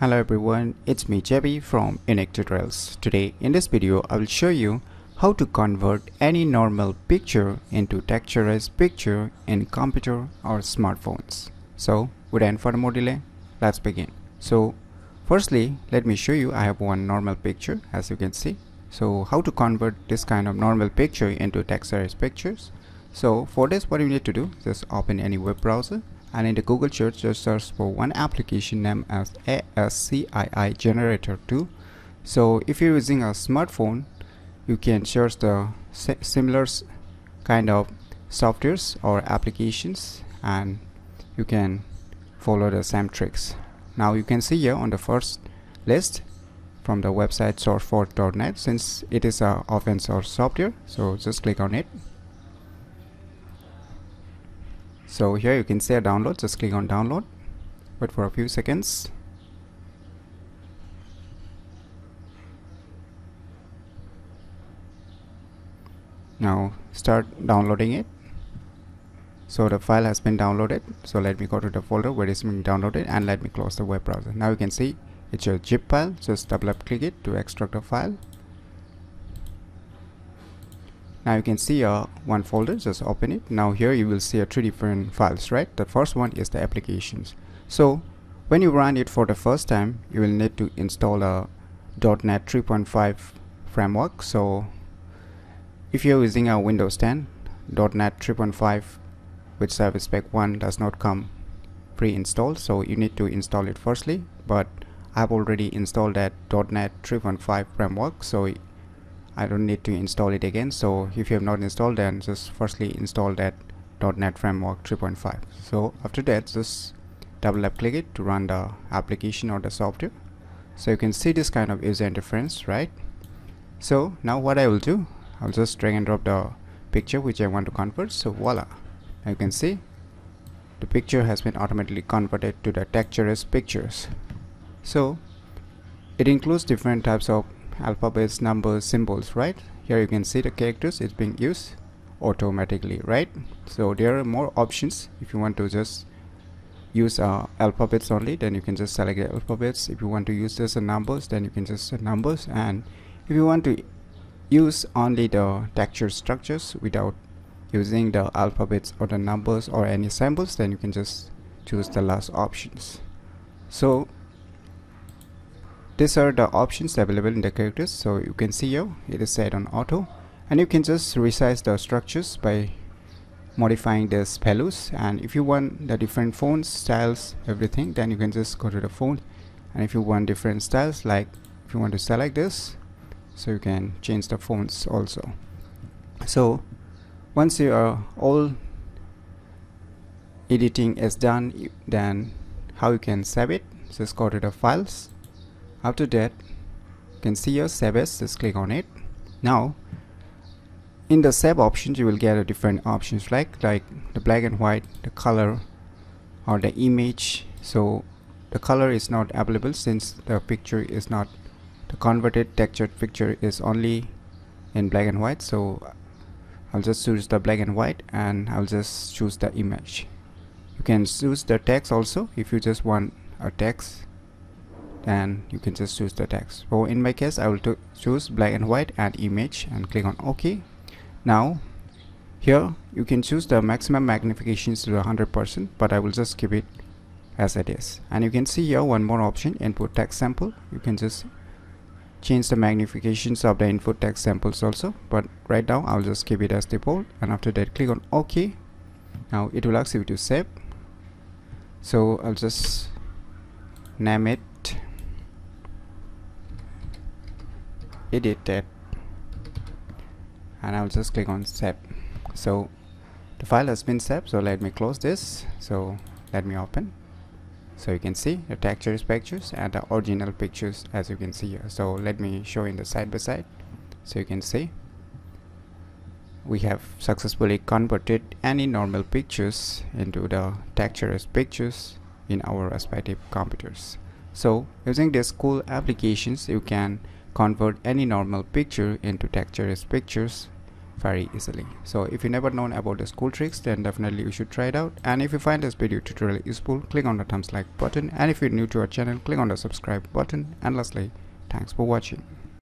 Hello everyone, it's me JB from UniqueTutorials. Today in this video I will show you how to convert any normal picture into texturized picture in computer or smartphones. So without further more delay, let's begin. So firstly, let me show you I have one normal picture as you can see. So how to convert this kind of normal picture into texturized pictures. So for this, what you need to do, just open any web browser and in the Google search just search for one application named as ASCII Generator 2. So if you're using a smartphone, you can search the similar kind of softwares or applications and you can follow the same tricks. Now you can see here on the first list from the website sourceforge.net, since it is a open source software, so just click on it. So here you can say download, just click on download, wait for a few seconds. Now start downloading it. So the file has been downloaded, so let me go to the folder where it's being downloaded and let me close the web browser. Now you can see it's a zip file, just double click it to extract the file. Now you can see one folder, just open it. Now here you will see three different files, right? The first one is the applications. So when you run it for the first time, you will need to install a .NET 3.5 framework. So if you're using a Windows 10, .NET 3.5 with Service Pack 1 does not come pre-installed, so you need to install it firstly. But I've already installed that .NET 3.5 framework, so I don't need to install it again. So if you have not installed, then just firstly install that .NET Framework 3.5. So after that, just double click it to run the application or the software. So you can see this kind of user interface, right? So now what I will do, I'll just drag and drop the picture which I want to convert. So voila, now you can see the picture has been automatically converted to the texturized pictures. So it includes different types of alphabets, numbers, symbols, right? Here you can see the characters is being used automatically, right? So there are more options. If you want to just use alphabets only, then you can just select the alphabets. If you want to use just the numbers, then you can just set numbers. And if you want to use only the texture structures without using the alphabets or the numbers or any symbols, then you can just choose the last options. So these are the options available in the characters. So you can see here it is set on auto, and you can just resize the structures by modifying these values. And if you want the different fonts, styles, everything, then you can just go to the font. And if you want different styles, like if you want to select this, so you can change the fonts also. So once you are all editing is done, then how you can save it, just go to the files. After that, you can see your save as, just click on it. Now in the save options, you will get a different options like the black and white, the color, or the image. So the color is not available since the picture is not, the converted textured picture is only in black and white. So I'll just choose the black and white and I'll just choose the image. You can choose the text also. If you just want a text, then you can just choose the text. So in my case, I will choose black and white and image and click on OK. Now here you can choose the maximum magnifications to 100%, but I will just keep it as it is. And you can see here one more option, input text sample. You can just change the magnifications of the input text samples also, but right now I'll just keep it as default. And after that, click on OK. Now it will ask you to save, so I'll just name it edited, and I'll just click on save. So the file has been saved, so let me close this. So let me open. So you can see the texturized pictures and the original pictures as you can see here. So let me show in the side by side. So you can see we have successfully converted any normal pictures into the texturized pictures in our respective computers. So using these cool applications, you can convert any normal picture into texturized pictures very easily. So if you never known about these cool tricks, then definitely you should try it out. And if you find this video tutorial useful, click on the thumbs like button, and if you're new to our channel, click on the subscribe button. And lastly, thanks for watching.